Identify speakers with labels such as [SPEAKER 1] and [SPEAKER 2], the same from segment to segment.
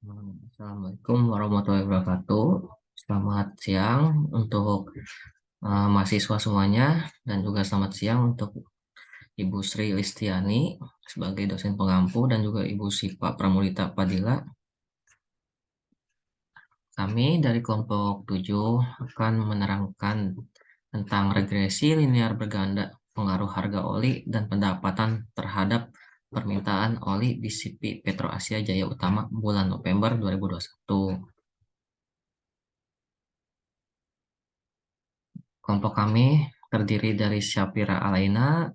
[SPEAKER 1] Assalamualaikum warahmatullahi wabarakatuh. Selamat siang untuk mahasiswa semuanya dan juga selamat siang untuk Ibu Sri Listiani sebagai dosen pengampu dan juga Ibu Siva Pramudita Padilla. Kami dari kelompok 7 akan menerangkan tentang regresi linear berganda, pengaruh harga oli dan pendapatan terhadap permintaan oli di CP Petro Asia Jaya Utama bulan November 2021. Kelompok kami terdiri dari Syafira Alaina,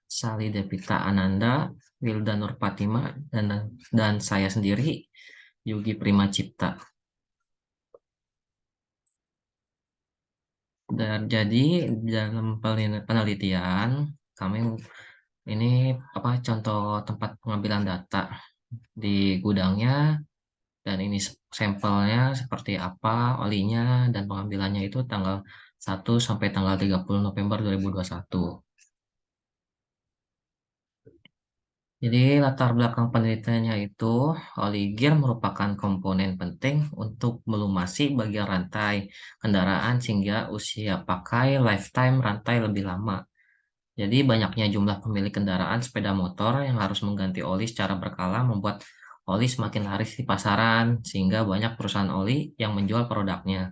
[SPEAKER 1] Sali Devita Ananda, Wilda Nurpatima, dan saya sendiri, Yugi Prima Cipta. Dan jadi dalam penelitian kami ini contoh tempat pengambilan data di gudangnya dan ini sampelnya seperti apa olinya dan pengambilannya itu tanggal 1 sampai tanggal 30 November 2021. Jadi latar belakang penelitiannya itu oligir merupakan komponen penting untuk melumasi bagian rantai kendaraan sehingga usia pakai lifetime rantai lebih lama. Jadi banyaknya jumlah pemilik kendaraan sepeda motor yang harus mengganti oli secara berkala membuat oli semakin laris di pasaran sehingga banyak perusahaan oli yang menjual produknya.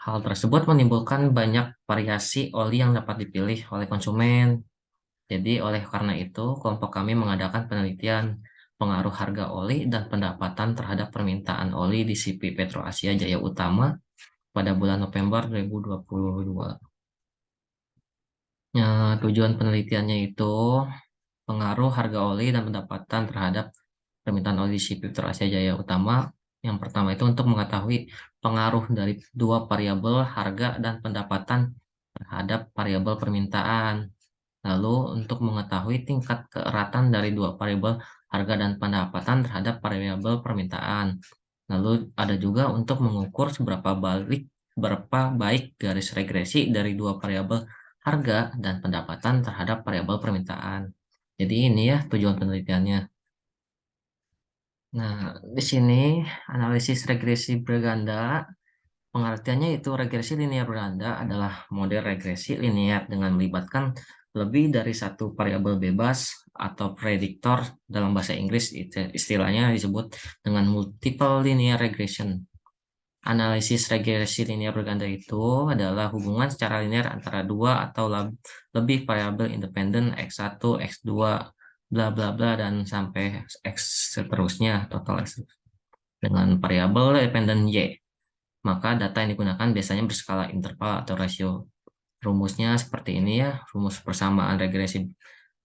[SPEAKER 1] Hal tersebut menimbulkan banyak variasi oli yang dapat dipilih oleh konsumen. Jadi oleh karena itu, kelompok kami mengadakan penelitian pengaruh harga oli dan pendapatan terhadap permintaan oli di CP Petro Asia Jaya Utama pada bulan November 2022. Tujuan penelitiannya itu pengaruh harga oli dan pendapatan terhadap permintaan oli di CP Petro Asia Jaya Utama. Yang pertama itu untuk mengetahui pengaruh dari dua variabel harga dan pendapatan terhadap variabel permintaan. Lalu untuk mengetahui tingkat keeratan dari dua variabel harga dan pendapatan terhadap variabel permintaan. Lalu ada juga untuk mengukur berapa baik garis regresi dari dua variabel harga dan pendapatan terhadap variabel permintaan. Jadi ini ya tujuan penelitiannya. Nah, di sini analisis regresi berganda. Pengertiannya itu regresi linear beranda adalah model regresi linear dengan melibatkan lebih dari satu variabel bebas atau prediktor dalam bahasa Inggris istilahnya disebut dengan multiple linear regression. Analisis regresi linear berganda itu adalah hubungan secara linear antara dua atau lebih variabel independen X1, X2, bla bla bla dan sampai X seterusnya total X dengan variabel dependen Y. Maka data yang digunakan biasanya berskala interval atau rasio. Rumusnya seperti ini ya, rumus persamaan regresi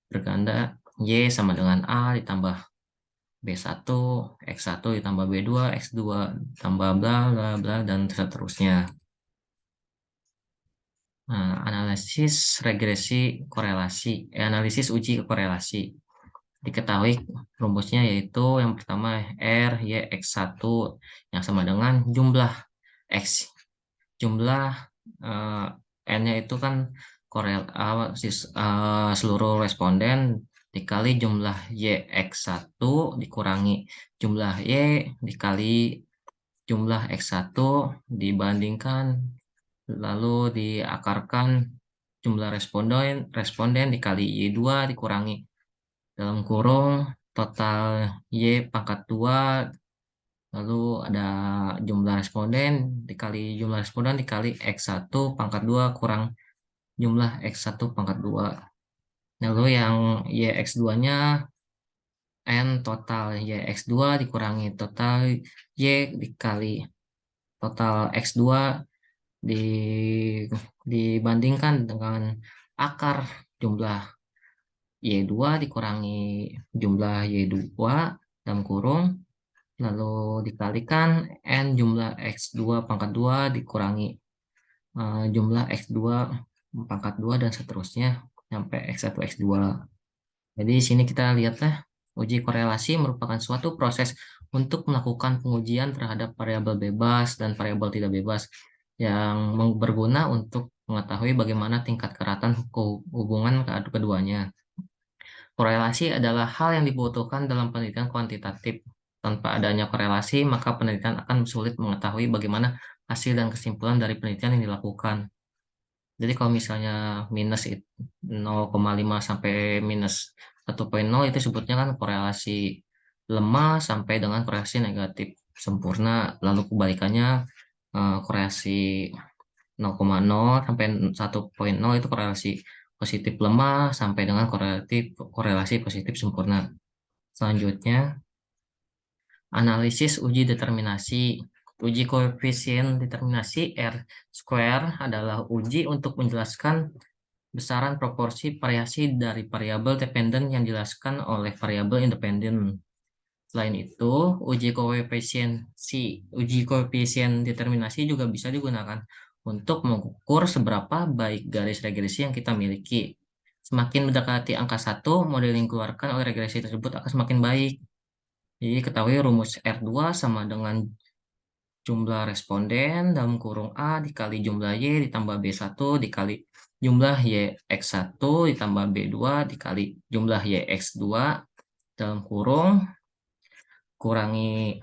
[SPEAKER 1] berganda Y sama dengan A ditambah B1, X1 ditambah B2, X2 tambah bla bla bla dan seterusnya. Nah, analisis regresi korelasi, analisis uji korelasi. Diketahui rumusnya yaitu yang pertama R, Y, X1 yang sama dengan jumlah X jumlah eh, N-nya itu kan seluruh responden dikali jumlah YX1 dikurangi jumlah Y dikali jumlah X1 dibandingkan lalu diakarkan jumlah responden dikali Y2 dikurangi dalam kurung total Y pangkat 2 lalu ada jumlah responden dikali X1 pangkat 2 kurang jumlah X1 pangkat 2. Lalu yang YX2-nya N total YX2 dikurangi total Y dikali total X2 di, dibandingkan dengan akar jumlah Y2 dikurangi jumlah Y2 dalam kurung lalu dikalikan N jumlah X2 pangkat 2 dikurangi jumlah X2 pangkat 2 dan seterusnya sampai X1 X2. Jadi di sini kita lihatlah uji korelasi merupakan suatu proses untuk melakukan pengujian terhadap variabel bebas dan variabel tidak bebas yang berguna untuk mengetahui bagaimana tingkat keratan hubungan keduanya. Korelasi adalah hal yang dibutuhkan dalam penelitian kuantitatif Tanpa adanya korelasi, maka penelitian akan sulit mengetahui bagaimana hasil dan kesimpulan dari penelitian yang dilakukan. Jadi kalau misalnya minus 0,5 sampai minus 1,0 itu sebutnya kan korelasi lemah sampai dengan korelasi negatif sempurna. Lalu kebalikannya korelasi 0,0 sampai 1,0 itu korelasi positif lemah sampai dengan korelasi positif sempurna. Selanjutnya, analisis uji determinasi. Uji koefisien determinasi R square adalah uji untuk menjelaskan besaran proporsi variasi dari variabel dependen yang dijelaskan oleh variabel independen. Selain itu, uji koefisien determinasi juga bisa digunakan untuk mengukur seberapa baik garis regresi yang kita miliki. Semakin mendekati angka 1, model yang dikeluarkan oleh regresi tersebut akan semakin baik. Jadi ketahui rumus R2 sama dengan jumlah responden dalam kurung A dikali jumlah Y ditambah B1 dikali jumlah Y X1 ditambah B2 dikali jumlah Y X2 dalam kurung kurangi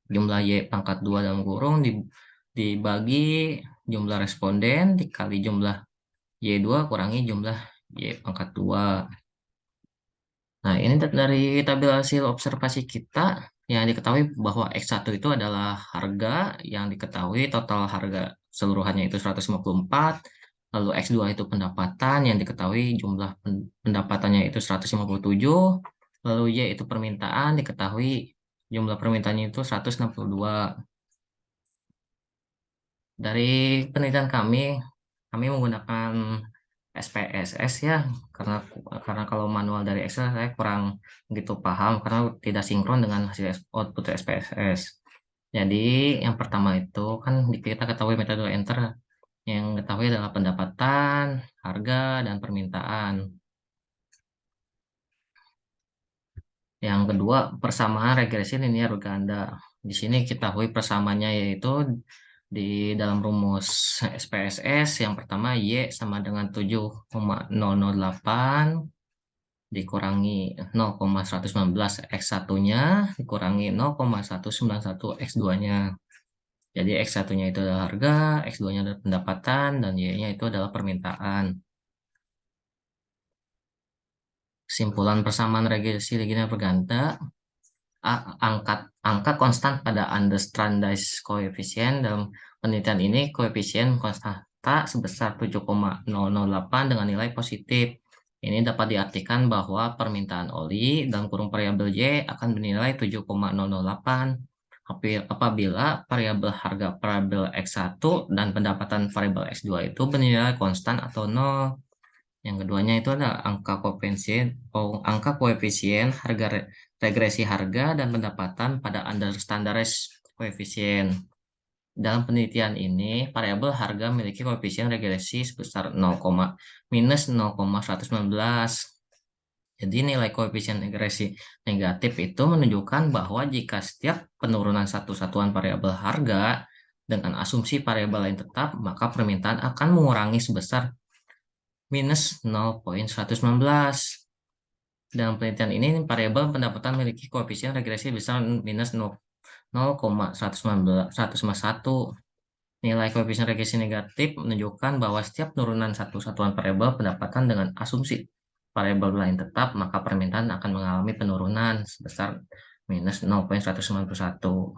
[SPEAKER 1] jumlah Y pangkat 2 dalam kurung dibagi jumlah responden dikali jumlah Y2 kurangi jumlah Y pangkat 2. Nah, ini dari tabel hasil observasi kita yang diketahui bahwa X1 itu adalah harga yang diketahui total harga seluruhannya itu 154, lalu X2 itu pendapatan yang diketahui jumlah pendapatannya itu 157, lalu Y itu permintaan diketahui jumlah permintaannya itu 162. Dari penelitian kami menggunakan SPSS ya, karena karena kalau manual dari Excel saya kurang begitu paham karena tidak sinkron dengan hasil output SPSS. Jadi yang pertama itu kan kita ketahui metode enter, yang ketahui adalah pendapatan, harga, dan permintaan. Yang kedua, persamaan regresi linear berganda. Di sini kita ketahui persamaannya yaitu di dalam rumus SPSS yang pertama Y sama dengan 7,008 dikurangi 0,119 X1-nya dikurangi 0,191 X2-nya. Jadi X1-nya itu adalah harga, X2-nya adalah pendapatan, dan Y-nya itu adalah permintaan. Kesimpulan persamaan regresi linear berganda, angka konstan pada unstandardized coefficient. Dalam penelitian ini, koefisien konstanta sebesar 7,008 dengan nilai positif. Ini dapat diartikan bahwa permintaan oli dalam kurung variabel Y akan bernilai 7,008 apabila variabel harga variabel X1 dan pendapatan variabel X2 itu bernilai konstan atau 0. Yang keduanya itu adalah angka koefisien regresi harga dan pendapatan pada understandardized koefisien. Dalam penelitian ini, variabel harga memiliki koefisien regresi sebesar minus 0,119. Jadi nilai koefisien regresi negatif itu menunjukkan bahwa jika setiap penurunan satu satuan variabel harga dengan asumsi variabel lain tetap, maka permintaan akan mengurangi sebesar minus 0,119. Dalam penelitian ini, variabel pendapatan memiliki koefisien regresi besar minus 0,191. Nilai koefisien regresi negatif menunjukkan bahwa setiap penurunan satu satuan variabel pendapatan dengan asumsi variabel lain tetap, maka permintaan akan mengalami penurunan sebesar minus 0,191.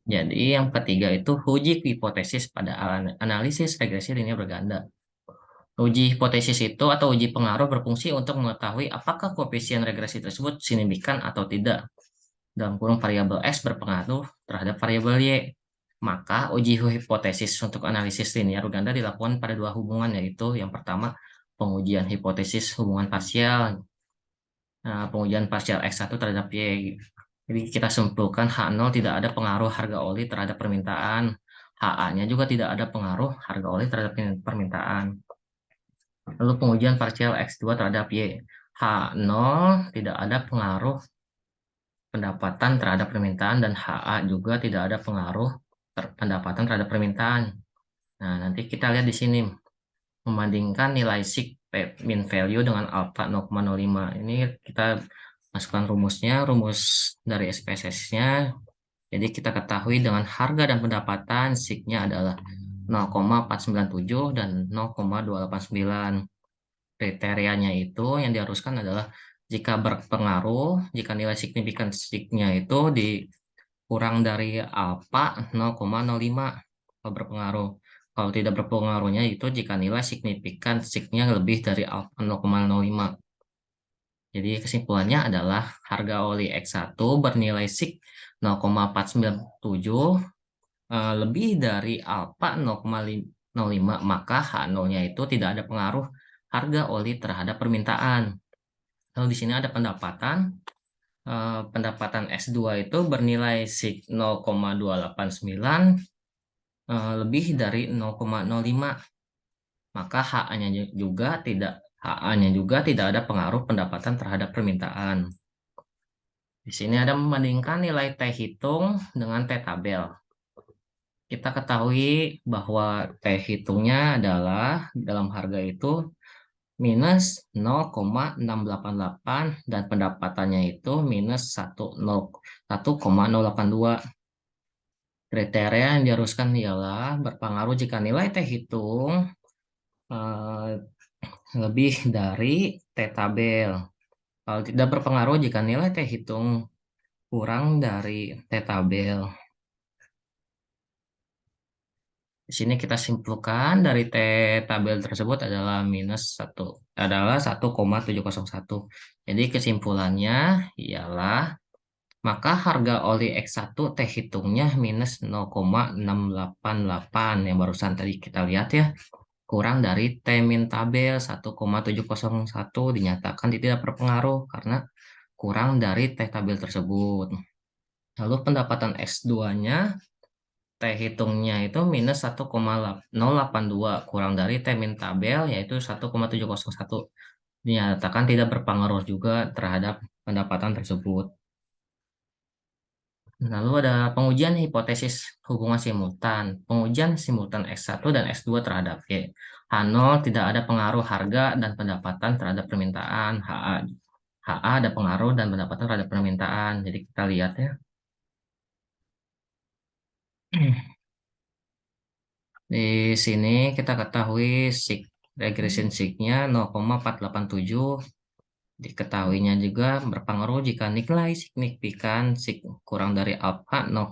[SPEAKER 1] Jadi yang ketiga itu uji hipotesis pada analisis regresi linear berganda. Uji hipotesis itu atau uji pengaruh berfungsi untuk mengetahui apakah koefisien regresi tersebut signifikan atau tidak. Dalam kurung variabel X berpengaruh terhadap variabel Y. Maka uji hipotesis untuk analisis linear berganda dilakukan pada dua hubungan, yaitu yang pertama pengujian hipotesis hubungan parsial. Nah, pengujian parsial X1 terhadap Y. Jadi kita simpulkan H0 tidak ada pengaruh harga oli terhadap permintaan. HA-nya juga tidak ada pengaruh harga oli terhadap permintaan. Lalu pengujian parsial X2 terhadap Y. H0 tidak ada pengaruh pendapatan terhadap permintaan dan HA juga tidak ada pengaruh pendapatan terhadap permintaan. Nah, nanti kita lihat di sini membandingkan nilai sig mean value dengan alpha 0,05. Ini kita Masukkan rumusnya, rumus dari SPSS-nya. Jadi kita ketahui dengan harga dan pendapatan SIG-nya adalah 0,497 dan 0,289. Kriterianya itu yang diharuskan adalah jika berpengaruh, jika nilai signifikan SIG-nya itu dikurang dari alfa 0,05 kalau berpengaruh. Kalau tidak berpengaruhnya itu jika nilai signifikan SIG-nya lebih dari alfa 0,05. Jadi kesimpulannya adalah harga oli X1 bernilai SIG 0,497 lebih dari alfa 0,05, maka H0-nya itu tidak ada pengaruh harga oli terhadap permintaan. Lalu di sini ada pendapatan. Pendapatan S2 itu bernilai SIG 0,289 lebih dari 0,05, maka HA-nya juga tidak ada pengaruh pendapatan terhadap permintaan. Di sini ada membandingkan nilai T hitung dengan T tabel. Kita ketahui bahwa T hitungnya adalah dalam harga itu minus 0,688 dan pendapatannya itu minus 1,082. Kriteria yang diharuskan ialah berpengaruh jika nilai T hitung eh, lebih dari T tabel. Kalau tidak berpengaruh jika nilai T hitung kurang dari T tabel. Di sini kita simpulkan dari T tabel tersebut adalah adalah 1,701. Jadi kesimpulannya ialah maka harga oli X1 T hitungnya minus 0,688 yang barusan tadi kita lihat ya. Kurang dari T min tabel 1,701 dinyatakan tidak berpengaruh karena kurang dari T tabel tersebut. Lalu pendapatan X2-nya T hitungnya itu minus 1,082 kurang dari T min tabel yaitu 1,701 dinyatakan tidak berpengaruh juga terhadap pendapatan tersebut. Lalu ada pengujian hipotesis hubungan simultan. Pengujian simultan X1 dan X2 terhadap Y. H0 tidak ada pengaruh harga dan pendapatan terhadap permintaan. HA ada pengaruh dan pendapatan terhadap permintaan. Jadi kita lihat ya. Di sini kita ketahui regression signya 0,487. Diketahuinya juga berpengaruh jika nilai signifikan sig kurang dari alfa 0,05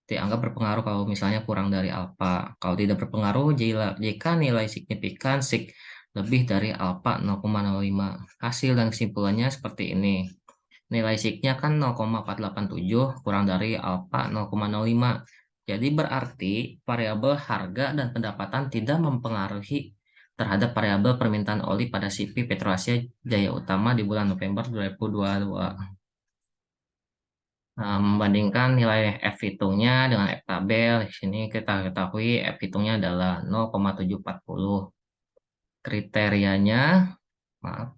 [SPEAKER 1] dianggap berpengaruh kalau misalnya kurang dari alfa. Kalau tidak berpengaruh jika nilai signifikan sig lebih dari alfa 0,05. Hasil dan kesimpulannya seperti ini. Nilai sig-nya kan 0,487 kurang dari alfa 0,05. Jadi berarti variabel harga dan pendapatan tidak mempengaruhi terhadap variabel permintaan oli pada CP Petroasia Jaya Utama di bulan November 2022. Membandingkan nilai F hitungnya dengan F tabel, di sini kita ketahui F hitungnya adalah 0,740. Kriterianya, maaf,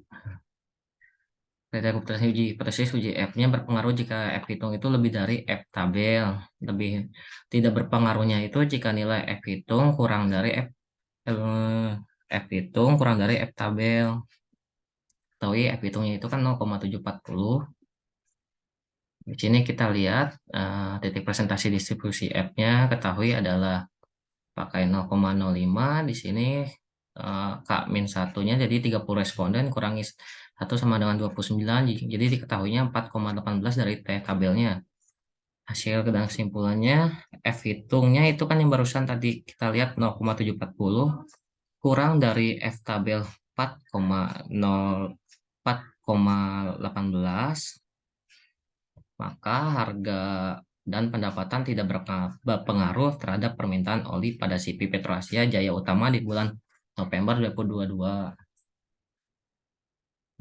[SPEAKER 1] kriteria kompetensi uji hipotesis uji F-nya berpengaruh jika F hitung itu lebih dari F tabel. Lebih tidak berpengaruhnya itu jika nilai F hitung kurang dari F hitung kurang dari F tabel. Tahu F hitungnya itu kan 0,740. Di sini kita lihat titik presentasi distribusi F-nya ketahui adalah pakai 0,05 di sini K min satunya jadi 30 responden kurangi 1 sama dengan 29 jadi diketahuinya 4,18 dari T tabelnya. Hasil dan kesimpulannya F hitungnya itu kan yang barusan tadi kita lihat 0,740 kurang dari F tabel 4,18, maka harga dan pendapatan tidak berpengaruh terhadap permintaan oli pada CP Petroasia Jaya Utama di bulan November 2022.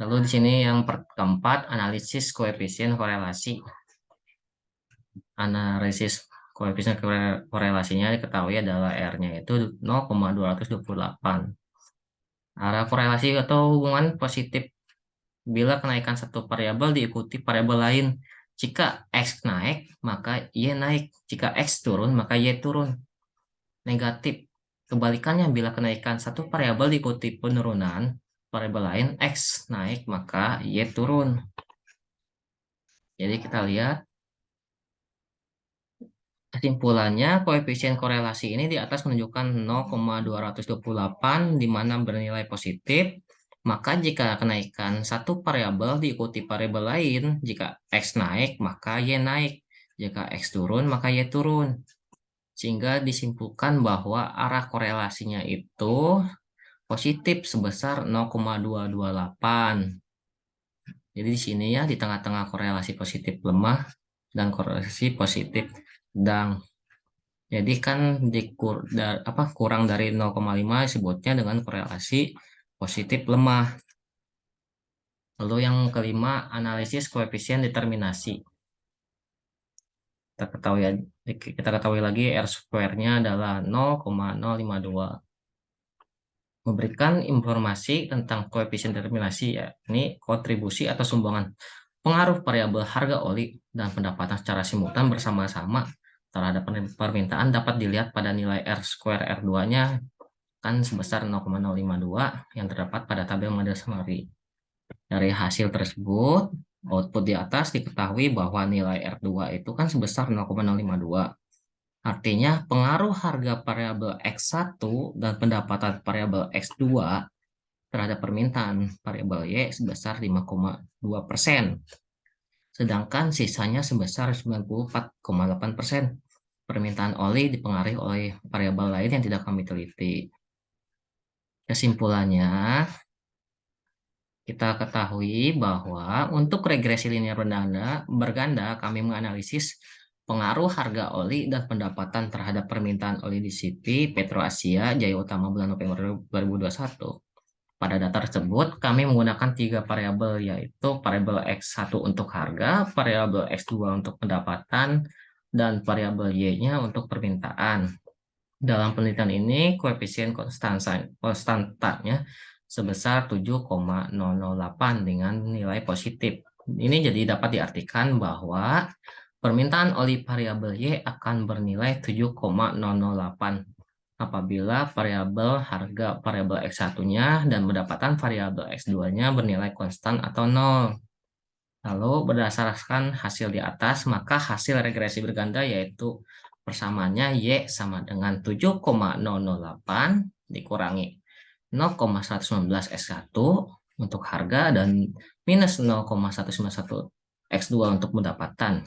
[SPEAKER 1] Lalu di sini yang keempat, analisis koefisien korelasi. Analisis koefisien korelasinya diketahui adalah R-nya itu 0,228. Arah korelasi atau hubungan positif bila kenaikan satu variabel diikuti variabel lain. Jika X naik, maka Y naik. Jika X turun, maka Y turun. Negatif. Kebalikannya, bila kenaikan satu variabel diikuti penurunan, variabel lain X naik, maka Y turun. Jadi kita lihat kesimpulannya, koefisien korelasi ini di atas menunjukkan 0,228 di mana bernilai positif. Maka jika kenaikan satu variabel diikuti variabel lain, jika X naik, maka Y naik. Jika X turun, maka Y turun. Sehingga disimpulkan bahwa arah korelasinya itu positif sebesar 0,228. Jadi di sini ya, di tengah-tengah korelasi positif lemah dan korelasi positif sedang. Jadi kan kurang dari 0,5 disebutnya dengan korelasi positif lemah. Lalu yang kelima, analisis koefisien determinasi. Kita ketahui lagi R square-nya adalah 0,052. Memberikan informasi tentang koefisien determinasi, yakni kontribusi atau sumbangan pengaruh variabel harga oli dan pendapatan secara simultan bersama-sama terhadap permintaan dapat dilihat pada nilai R square R2-nya kan sebesar 0,052 yang terdapat pada tabel model summary. Dari hasil tersebut, output di atas diketahui bahwa nilai R2 itu kan sebesar 0,052. Artinya pengaruh harga variabel X1 dan pendapatan variabel X2 terhadap permintaan variabel Y sebesar 5,2%. Sedangkan sisanya sebesar 94,8%. Permintaan oli dipengaruhi oleh variabel lain yang tidak kami teliti. Kesimpulannya, kita ketahui bahwa untuk regresi linear berganda kami menganalisis pengaruh harga oli dan pendapatan terhadap permintaan oli di CP Petro Asia Jaya Utama bulan November 2021. Pada data tersebut, kami menggunakan 3 variabel, yaitu variabel X1 untuk harga, variabel X2 untuk pendapatan, dan variabel Y-nya untuk permintaan. Dalam penelitian ini, koefisien konstantanya sebesar 7,008 dengan nilai positif. Ini jadi dapat diartikan bahwa permintaan oli variabel Y akan bernilai 7,008 apabila variabel harga variabel X1-nya dan pendapatan variabel X2-nya bernilai konstan atau 0. Lalu berdasarkan hasil di atas, maka hasil regresi berganda yaitu persamaannya Y sama dengan 7,008 dikurangi 0,119 X1 untuk harga dan minus 0,191 X2 untuk pendapatan.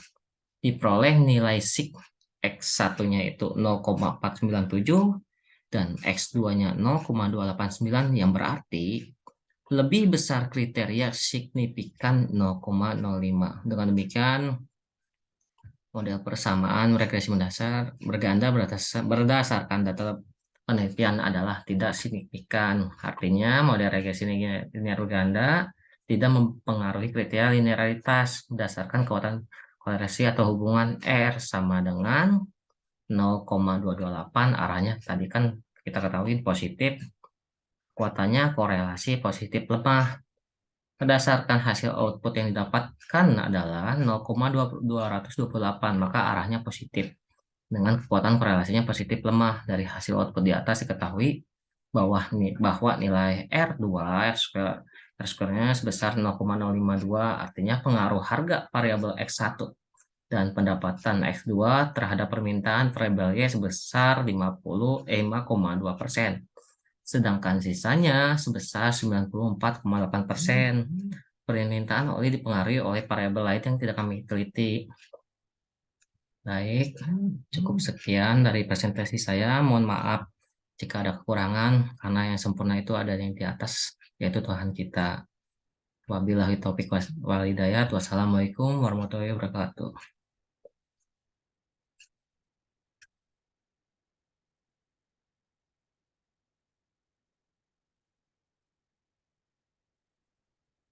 [SPEAKER 1] Diperoleh nilai sig X1-nya itu 0,497 dan X2-nya 0,289 yang berarti lebih besar kriteria signifikan 0,05. Dengan demikian, model persamaan regresi mendasar berganda berdasarkan data penelitian adalah tidak signifikan. Artinya, model regresi linear berganda tidak mempengaruhi kriteria linearitas berdasarkan kekuatan korelasi atau hubungan R sama dengan 0,228. Arahnya tadi kan kita ketahui positif, kekuatannya korelasi positif lemah. Berdasarkan hasil output yang didapatkan adalah 0,228, maka arahnya positif. Dengan kekuatan korelasinya positif lemah. Dari hasil output di atas diketahui bahwa nilai R2, R square-nya sebesar 0,052, artinya pengaruh harga variabel X1 dan pendapatan X2 terhadap permintaan variabel Y sebesar 5,2%. Sedangkan sisanya sebesar 94,8%. Permintaan oli dipengaruhi oleh variabel lain yang tidak kami teliti. Baik, cukup sekian dari presentasi saya. Mohon maaf jika ada kekurangan, karena yang sempurna itu ada yang di atas, yaitu Tuhan kita. Wabillahi taufiq wal hidayah. Wassalamualaikum warahmatullahi wabarakatuh.